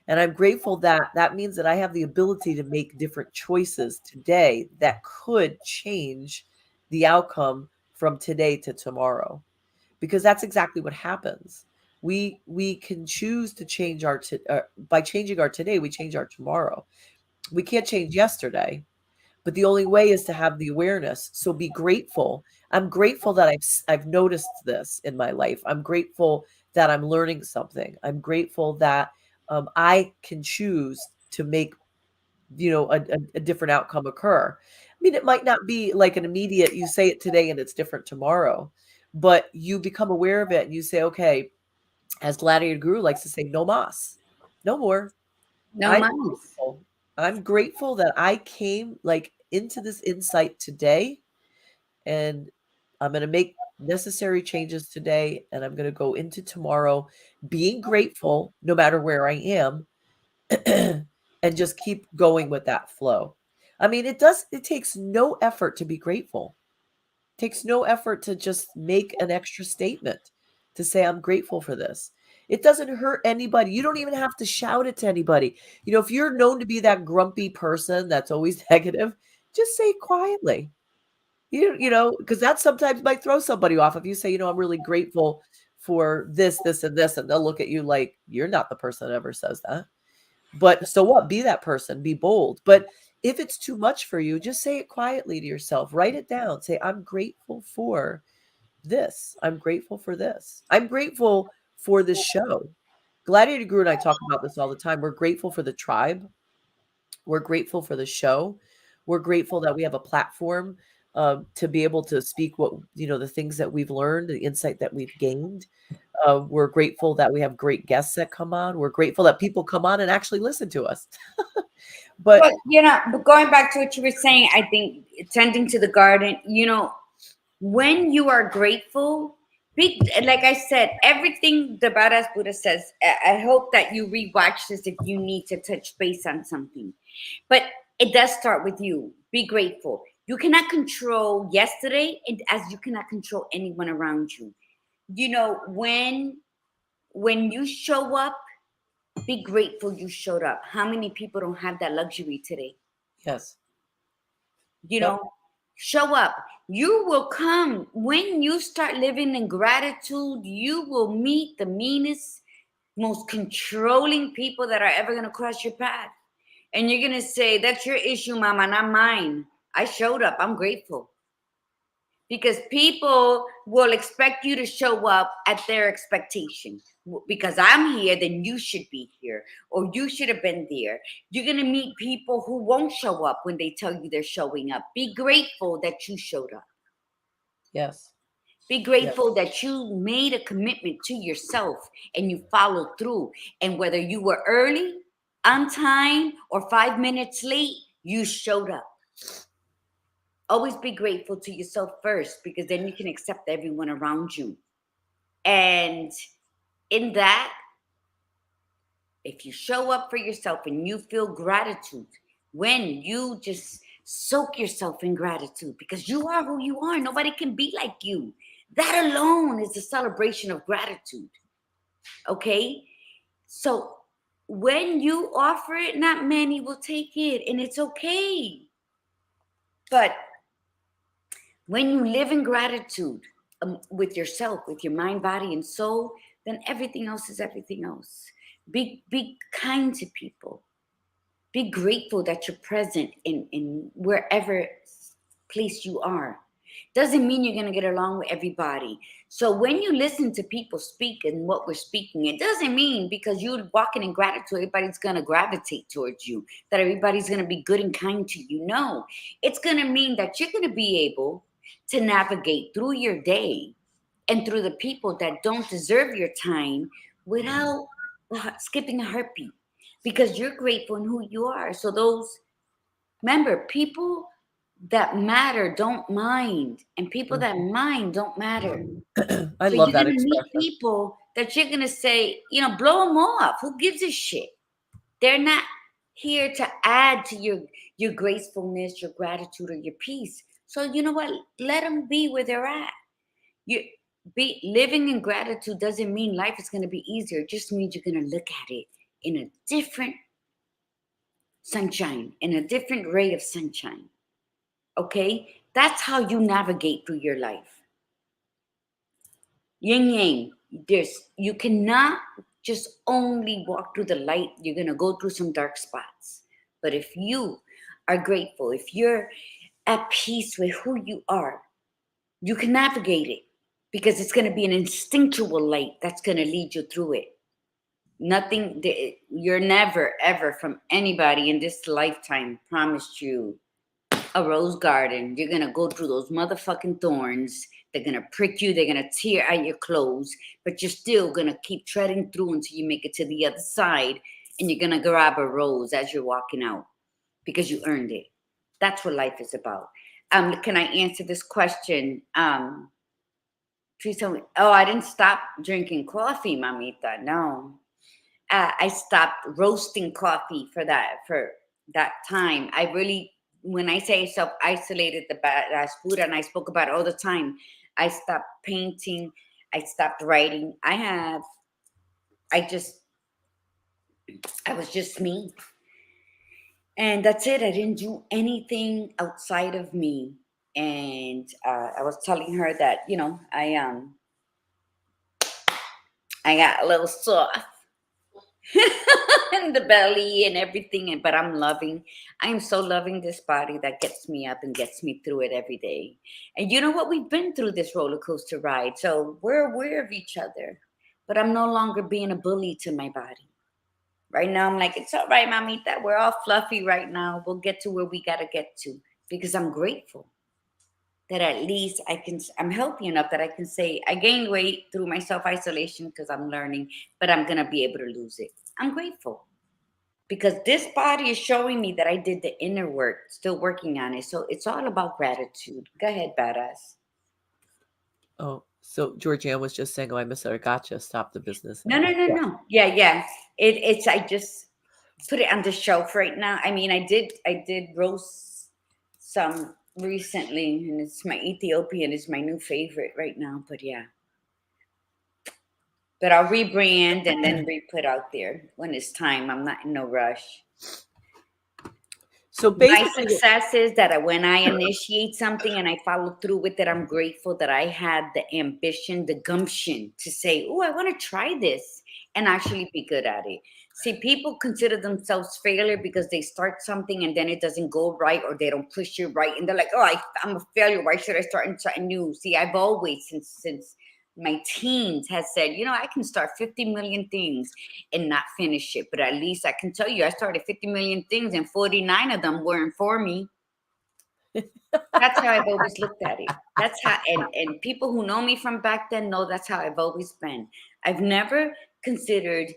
And I'm grateful that that means that I have the ability to make different choices today that could change the outcome from today to tomorrow. Because that's exactly what happens. We can choose to change by changing our today, we change our tomorrow. We can't change yesterday, but the only way is to have the awareness. So be grateful. I'm grateful that I've noticed this in my life. I'm grateful that I'm learning something. I'm grateful that I can choose to make, a different outcome occur. I mean, it might not be like an immediate, you say it today and it's different tomorrow, but you become aware of it and you say, okay, as Gladiator Guru likes to say, no mas, no more. No I'm mas. grateful. I'm grateful that I came like into this insight today, and I'm going to make necessary changes today, and I'm going to go into tomorrow being grateful no matter where I am, and just keep going with that flow. I mean, it takes no effort to be grateful. It takes no effort to just make an extra statement to say, I'm grateful for this. It doesn't hurt anybody. You don't even have to shout it to anybody. If you're known to be that grumpy person that's always negative, just say it quietly. Because that sometimes might throw somebody off. If you say, I'm really grateful for this, this, and this, and they'll look at you like you're not the person that ever says that. But so what? Be that person, be bold. But if it's too much for you, just say it quietly to yourself. Write it down. Say, I'm grateful for this. I'm grateful for this. I'm grateful for this show. Gladiator Guru and I talk about this all the time. We're grateful for the tribe. We're grateful for the show. We're grateful that we have a platform to be able to speak the things that we've learned, the insight that we've gained. We're grateful that we have great guests that come on. We're grateful that people come on and actually listen to us. But But but going back to what you were saying, I think tending to the garden, when you are grateful, like I said, everything the badass Buddha says. I hope that you rewatch this if you need to touch base on something. But it does start with you. Be grateful. You cannot control yesterday, and as you cannot control anyone around you. When you show up, be grateful you showed up. How many people don't have that luxury today? yes, you yep, know Show up. You will come. When you start living in gratitude, you will meet the meanest, most controlling people that are ever going to cross your path, and you're going to say, that's your issue, mama, not mine. I showed up. I'm grateful. Because people will expect you to show up at their expectation. Because I'm here, then you should be here, or you should have been there. You're going to meet people who won't show up when they tell you they're showing up. Be grateful that you showed up. yes, Be yes, grateful that you made a commitment to yourself and you followed through. And whether you were early, on time, or 5 minutes late, you showed up. Always be grateful to yourself first, because then you can accept everyone around you. And in that, if you show up for yourself and you feel gratitude, when you just soak yourself in gratitude, because you are who you are, nobody can be like you. That alone is a celebration of gratitude. Okay? So when you offer it, not many will take it, and it's okay. But when you live in gratitude, with yourself, with your mind, body, and soul, then everything else is everything else. Be kind to people. Be grateful that you're present in wherever place you are. Doesn't mean you're going to get along with everybody. So when you listen to people speak and what we're speaking, it doesn't mean because you're walking in gratitude, everybody's going to gravitate towards you, that everybody's going to be good and kind to you. No, it's going to mean that you're going to be able to navigate through your day and through the people that don't deserve your time without skipping a heartbeat, because you're grateful in who you are. So those, remember, people that matter don't mind, and people that mind don't matter. I So love you're that gonna meet expression. people that you're gonna say, blow them off. Who gives a shit? They're not here to add to your gracefulness, your gratitude, or your peace. So you know what? Let them be where they're at. You be living in gratitude doesn't mean life is gonna be easier. It just means you're gonna look at it in a different sunshine, in a different ray of sunshine. Okay? That's how you navigate through your life. Yin yang. You cannot just only walk through the light. You're gonna go through some dark spots. But if you are grateful, if you're at peace with who you are, you can navigate it, because it's gonna be an instinctual light that's gonna lead you through it. Nothing, you're never ever from anybody in this lifetime promised you a rose garden. You're gonna go through those motherfucking thorns. They're gonna prick you. They're gonna tear out your clothes, but you're still gonna keep treading through until you make it to the other side, and you're gonna grab a rose as you're walking out because you earned it. That's what life is about. Can I answer this question? Please tell me. Oh, I didn't stop drinking coffee, mamita. No, I stopped roasting coffee for that time. I really, when I say self isolated, the badass Buddha, and I spoke about it all the time. I stopped painting. I stopped writing. I just, I was just me, and that's it. I didn't do anything outside of me. And I was telling her that I got a little soft and the belly and everything, but I'm so loving this body that gets me up and gets me through it every day. And you know what, we've been through this roller coaster ride, so we're aware of each other. But I'm no longer being a bully to my body. Right now I'm like, it's all right, mamita, we're all fluffy right now, we'll get to where we got to get to, because I'm grateful that at least I'm healthy enough that I can say I gained weight through my self-isolation because I'm learning, but I'm going to be able to lose it. I'm grateful because this body is showing me that I did the inner work, still working on it. So it's all about gratitude. Go ahead, badass. Oh, so Georgianne was just saying, "Oh, I miss her. Gotcha. Stop the business." No, no, no, Yeah. no. Yeah, yeah. It's I just put it on the shelf right now. I mean, I did roast some recently, and it's my Ethiopian is my new favorite right now. But yeah. But I'll rebrand and then re-put out there when it's time. I'm not in no rush. So My basically, success is that when I initiate something and I follow through with it, I'm grateful that I had the ambition, the gumption to say, oh, I want to try this and actually be good at it. See, people consider themselves failure because they start something and then it doesn't go right, or they don't push it right. And they're like, oh, I'm a failure. Why should I start something new? See, I've always, since my teens, has said, I can start 50 million things and not finish it. But at least I can tell you, I started 50 million things and 49 of them weren't for me. That's how I've always looked at it. That's how, and people who know me from back then know that's how I've always been. I've never considered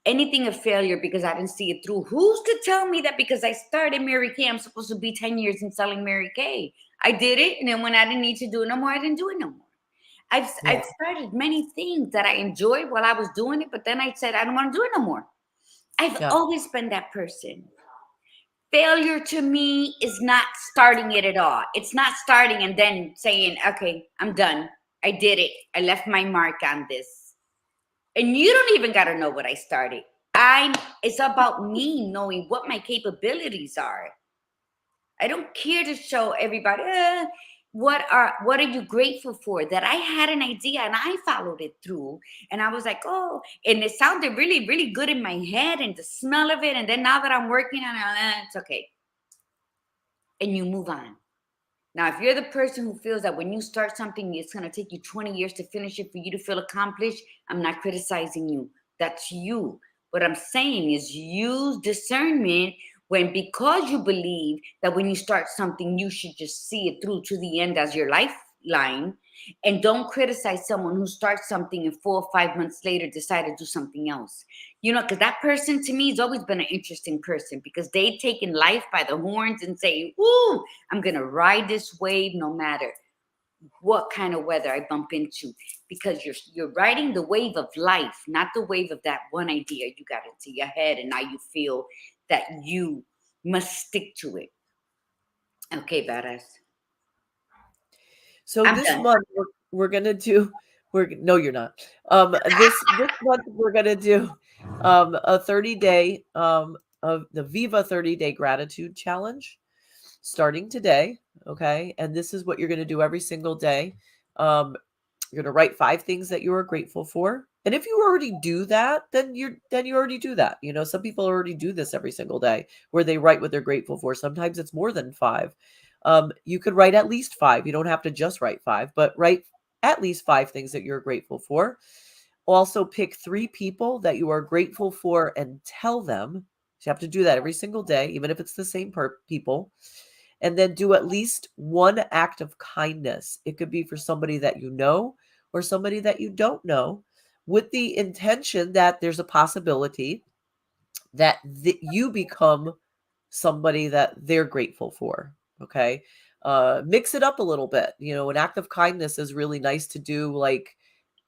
anything a failure because I didn't see it through. Who's to tell me that because I started Mary Kay, I'm supposed to be 10 years in selling Mary Kay? I did it, and then when I didn't need to do it no more, I didn't do it no more. I've started many things that I enjoyed while I was doing it, but then I said, I don't want to do it no more. I've always been that person. Failure to me is not starting it at all. It's not starting and then saying, okay, I'm done. I did it. I left my mark on this. And you don't even got to know what I started. It's about me knowing what my capabilities are. I don't care to show everybody what are you grateful for, that I had an idea and I followed it through, and I was like, oh, and it sounded really really good in my head and the smell of it, and then now that I'm working on it, it's okay, and you move on. Now, if you're the person who feels that when you start something, it's going to take you 20 years to finish it for you to feel accomplished, I'm not criticizing you. That's you. What I'm saying is use discernment when, because you believe that when you start something, you should just see it through to the end as your lifeline. And don't criticize someone who starts something and 4 or 5 months later decide to do something else. You know, because that person to me has always been an interesting person, because they taken life by the horns and say, "Woo, I'm gonna ride this wave no matter what kind of weather I bump into," because you're riding the wave of life, not the wave of that one idea you got into your head, and now you feel that you must stick to it. Okay, badass. So I'm this done. month we're gonna do no, you're not. This month we're gonna do a 30-day of the Viva 30-day gratitude challenge starting today. Okay. And this is what you're gonna do every single day. You're going to write 5 things that you are grateful for. And if you already do that, then you already do that. You know, some people already do this every single day where they write what they're grateful for. Sometimes it's more than 5. You could write at least 5. You don't have to just write 5, but write at least 5 things that you're grateful for. Also pick 3 people that you are grateful for and tell them. You have to do that every single day, even if it's the same people. And then do at least one act of kindness. It could be for somebody that you know or somebody that you don't know, with the intention that there's a possibility that you become somebody that they're grateful for. Okay. Mix it up a little bit. You know, an act of kindness is really nice to do, like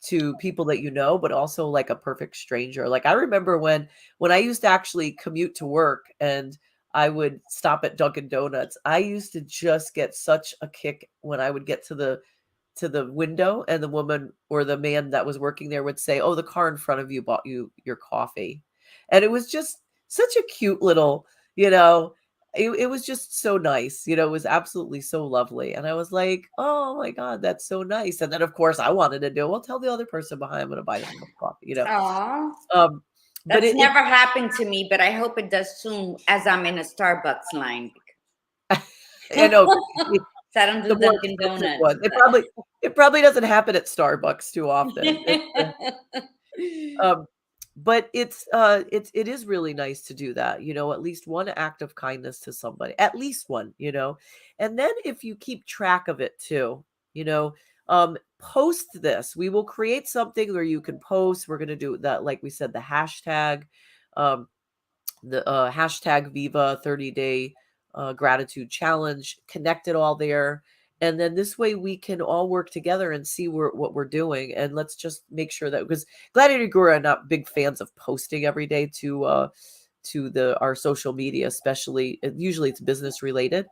to people that you know, but also like a perfect stranger. Like I remember when I used to actually commute to work and I would stop at Dunkin' Donuts, I used to just get such a kick when I would get to the window and the woman or the man that was working there would say, "Oh, the car in front of you bought you your coffee." And it was just such a cute little, you know, it was just so nice. You know, it was absolutely so lovely. And I was like, "Oh my God, that's so nice." And then of course I wanted to do, well, tell the other person behind, I'm going to buy them a cup of coffee, you know. Aw. Um, but That's it never happened to me, but I hope it does soon as I'm in a Starbucks line. I know So I don't the do more Dunkin' expensive Donuts. one. It probably doesn't happen at Starbucks too often. Um, but it is really nice to do that, you know, at least one act of kindness to somebody, at least one, you know. And then if you keep track of it too, you know, post this. We will create something where you can post. We're going to do that, like we said, um, the hashtag Viva 30-day gratitude challenge, connect it all there. And then this way we can all work together and see what we're doing. And let's just make sure that, because Gladiator Guru are not big fans of posting every day to our social media, especially usually it's business related,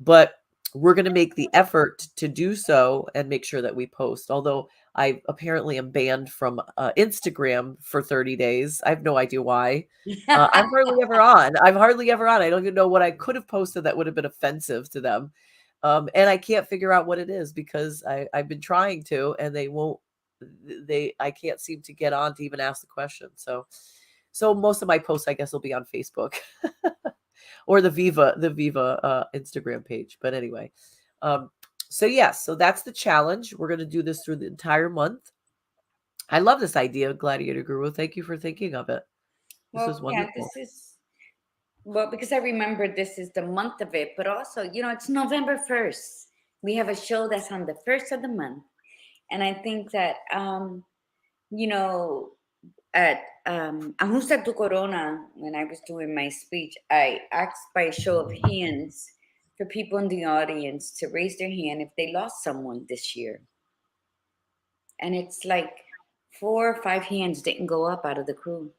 but we're going to make the effort to do so and make sure that we post. Although I apparently am banned from Instagram for 30 days. I have no idea why. I'm hardly ever on. I'm hardly ever on. I don't even know what I could have posted that would have been offensive to them. And I can't figure out what it is, because I've been trying to, and they won't. I can't seem to get on to even ask the question. So most of my posts, I guess, will be on Facebook or the Viva Instagram page. But anyway, um, so yes, so that's the challenge. We're going to do this through the entire month. I love this idea, Gladiator Guru. Thank you for thinking of it. This was Well, yeah, wonderful. because I remember this is the month of it, but also, it's November 1st. We have a show that's on the first of the month. And I think that, you know, at Ajusta tu Corona, when I was doing my speech, I asked by a show of hands for people in the audience to raise their hand if they lost someone this year. And it's like 4 or 5 hands didn't go up out of the crew.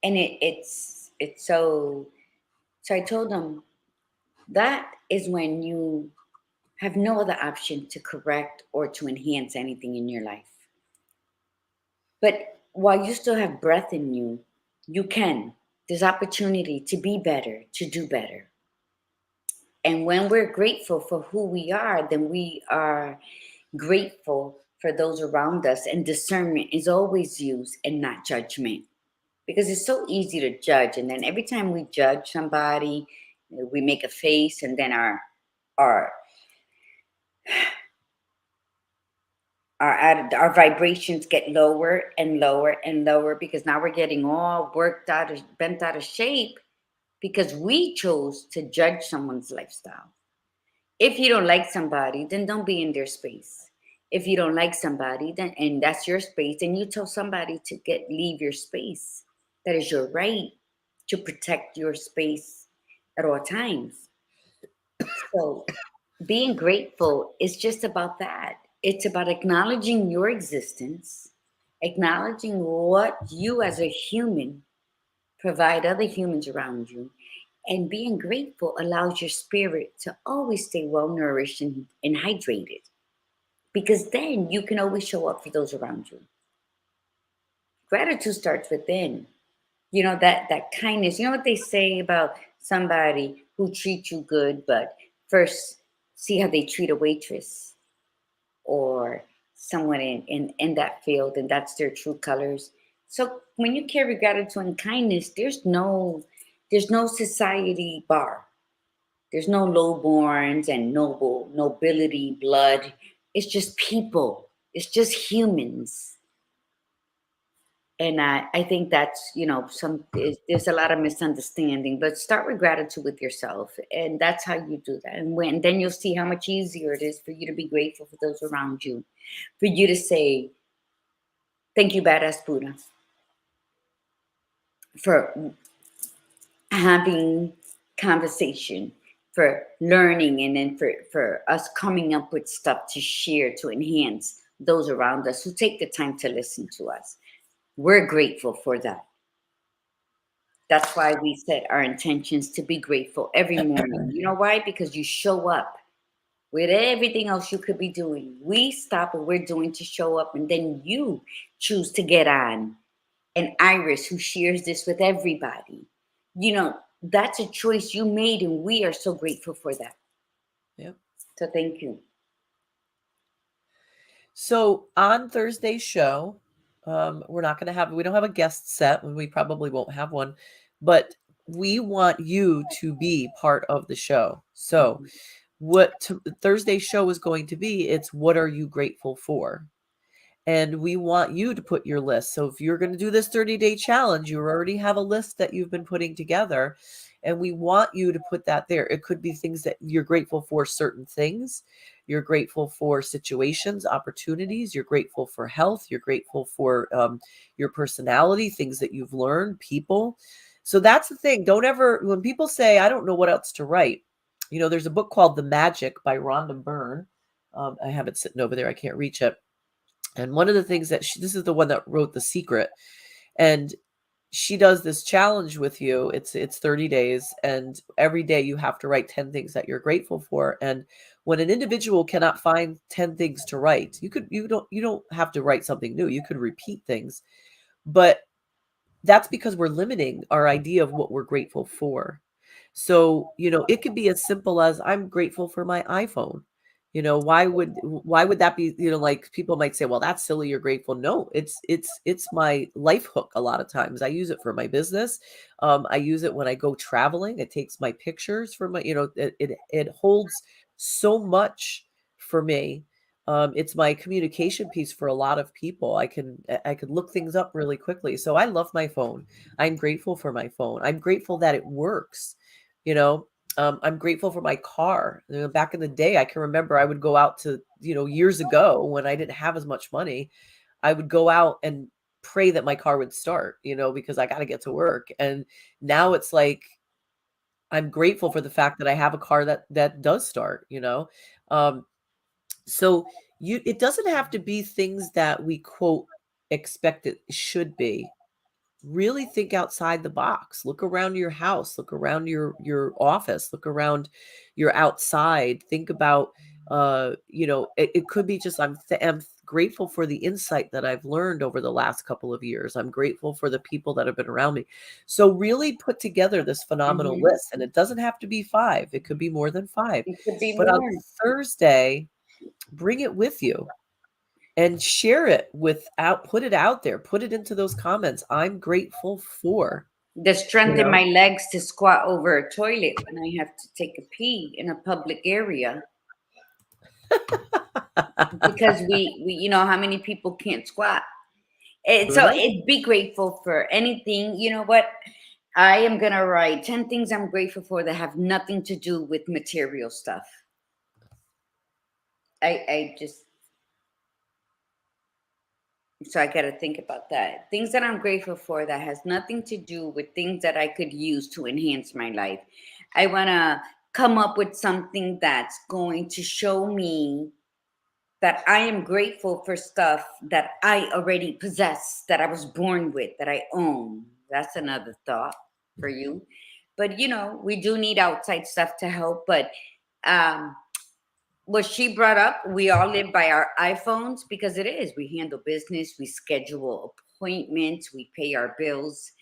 And it's so I told them that is when you have no other option to correct or to enhance anything in your life. But while you still have breath in you, you can. There's opportunity to be better, to do better. And when we're grateful for who we are, then we are grateful for those around us. And discernment is always used and not judgment. Because it's so easy to judge. And then every time we judge somebody, we make a face, and then our our vibrations get lower and lower and lower, because now we're getting all worked out, bent out of shape, because we chose to judge someone's lifestyle. If you don't like somebody, then don't be in their space. If you don't like somebody, then and that's your space, then you tell somebody to leave your space. That is your right to protect your space at all times. So being grateful is just about that. It's about acknowledging your existence, acknowledging what you as a human provide other humans around you, and being grateful allows your spirit to always stay well nourished and hydrated, because then you can always show up for those around you. Gratitude starts within. You know, that kindness. You know what they say about somebody who treats you good, but first see how they treat a waitress or someone in that field, and that's their true colors. So when you carry gratitude and kindness, there's no society bar. There's no lowborns and nobility blood. It's just people. It's just humans. And I think that's, there's a lot of misunderstanding, but start with gratitude with yourself. And that's how you do that. And then you'll see how much easier it is for you to be grateful for those around you, for you to say, thank you, Badass Buddha, for having conversation, for learning, and then for us coming up with stuff to share to enhance those around us who take the time to listen to us. We're grateful for that. That's why we set our intentions to be grateful every morning. You know why? Because you show up with everything else you could be doing. We stop what we're doing to show up, and then you choose to get on. And Iris, who shares this with everybody, that's a choice you made, and we are so grateful for that. Yep. So thank you. So on Thursday's show, we don't have a guest set, and we probably won't have one, but we want you to be part of the show. So what Thursday's show is going to be, it's what are you grateful for? And we want you to put your list. So if you're going to do this 30-day challenge, you already have a list that you've been putting together. And we want you to put that there. It could be things that you're grateful for, certain things. You're grateful for situations, opportunities. You're grateful for health. You're grateful for your personality, things that you've learned, people. So that's the thing. Don't ever, when people say, I don't know what else to write, there's a book called The Magic by Rhonda Byrne. I have it sitting over there. I can't reach it. And one of the things that this is the one that wrote The Secret, and she does this challenge with you. It's 30 days, and every day you have to write 10 things that you're grateful for. And when an individual cannot find 10 things to write, you don't have to write something new. You could repeat things, but that's because we're limiting our idea of what we're grateful for. So, it could be as simple as I'm grateful for my iPhone. Why would that be, like people might say, well, that's silly, you're grateful. No, it's my life hook. A lot of times I use it for my business. I use it when I go traveling. It takes my pictures for my, it holds so much for me. It's my communication piece for a lot of people. I could look things up really quickly. So I love my phone. I'm grateful for my phone. I'm grateful that it works. I'm grateful for my car. Back in the day, I can remember I would go out to, years ago when I didn't have as much money, I would go out and pray that my car would start, because I got to get to work. And now it's like, I'm grateful for the fact that I have a car that does start. Um, so it doesn't have to be things that we quote expect it should be. Really think outside the box. Look around your house, look around your office, look around your outside. Think about it could be just I'm grateful for the insight that I've learned over the last couple of years. I'm grateful for the people that have been around me. So really put together this phenomenal Mm-hmm. list. And it doesn't have to be 5. It could be more than 5. It could be But on more. Thursday, bring it with you and share it put it out there, put it into those comments. I'm grateful for, The you strength in know. my legs to squat over a toilet when I have to take a pee in a public area. Because we you know how many people can't squat. And so Right. be grateful for anything. You know what? I am gonna write 10 things I'm grateful for that have nothing to do with material stuff. I just so I gotta think about that. Things that I'm grateful for that has nothing to do with things that I could use to enhance my life. I wanna come up with something that's going to show me that I am grateful for stuff that I already possess, that I was born with, that I own. That's another thought for you. But you know, we do need outside stuff to help. But um, what she brought up, we all live by our iPhones because it is. We handle business, we schedule appointments, we pay our bills.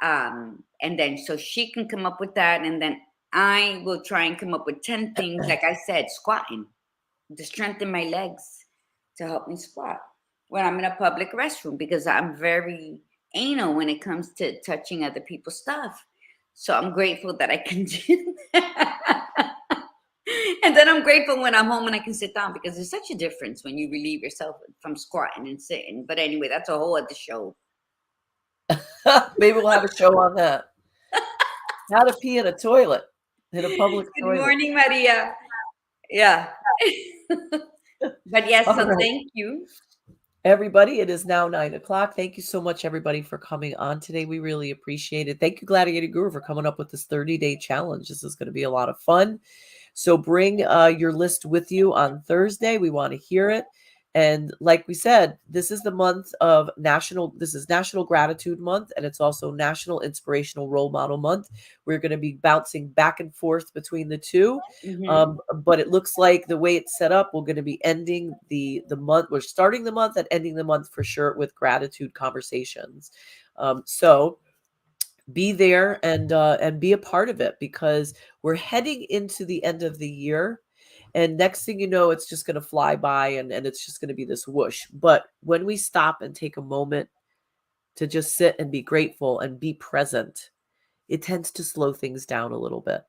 And then so she can come up with that. And then I will try and come up with 10 things, like I said, squatting to strengthen my legs to help me squat when I'm in a public restroom because I'm very anal when it comes to touching other people's stuff. So I'm grateful that I can do that. And then I'm grateful when I'm home and I can sit down because there's such a difference when you relieve yourself from squatting and sitting. But anyway, that's a whole other show. Maybe we'll have a show on that. How to pee in a toilet, in a public Good toilet. morning, Maria. Yeah. But yes, All so right. thank you. Everybody, it is now 9 o'clock. Thank you so much, everybody, for coming on today. We really appreciate it. Thank you, Gladiator Guru, for coming up with this 30-day challenge. This is going to be a lot of fun. So bring your list with you on Thursday. We want to hear it. And like we said, this is the month of National Gratitude Month, and it's also National Inspirational Role Model Month. We're going to be bouncing back and forth between the two. Mm-hmm. But it looks like the way it's set up, we're going to be ending the month. We're starting the month and ending the month for sure with gratitude conversations. So be there and be a part of it because we're heading into the end of the year. And next thing you know, it's just going to fly by and it's just going to be this whoosh. But when we stop and take a moment to just sit and be grateful and be present, it tends to slow things down a little bit.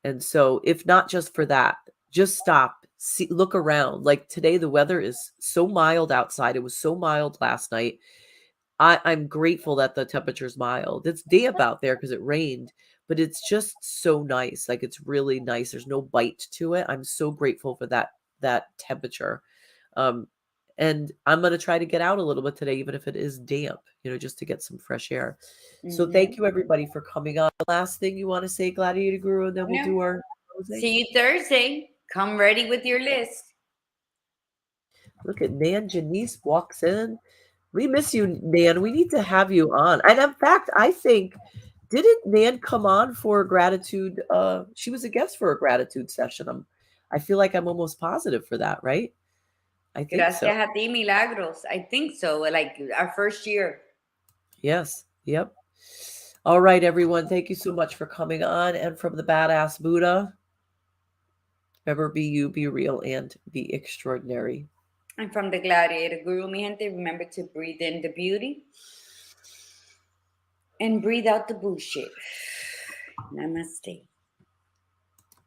And so if not just for that, just stop, see, look around. Like today, the weather is so mild outside. It was so mild last night. I'm grateful that the temperature's mild. It's damp out there because it rained, but it's just so nice. Like it's really nice. There's no bite to it. I'm so grateful for that temperature. Um, and I'm going to try to get out a little bit today, even if it is damp, just to get some fresh air. So Mm-hmm. thank you everybody for coming on. Last thing you want to say, Gladiator Guru, and then we'll No. do our closing. See you Thursday. Come ready with your list. Look at Nan Janice walks in. We miss you, Nan. We need to have you on. And in fact, I think, didn't Nan come on for gratitude? She was a guest for a gratitude session. I feel like I'm almost positive for that, right? I think so. Gracias a ti, Milagros. I think so. Like our first year. Yes. Yep. All right, everyone. Thank you so much for coming on. And from the Badass Buddha, remember, be you, be real, and be extraordinary. And from the Gladiator Guru, mi gente, remember to breathe in the beauty and breathe out the bullshit. Namaste.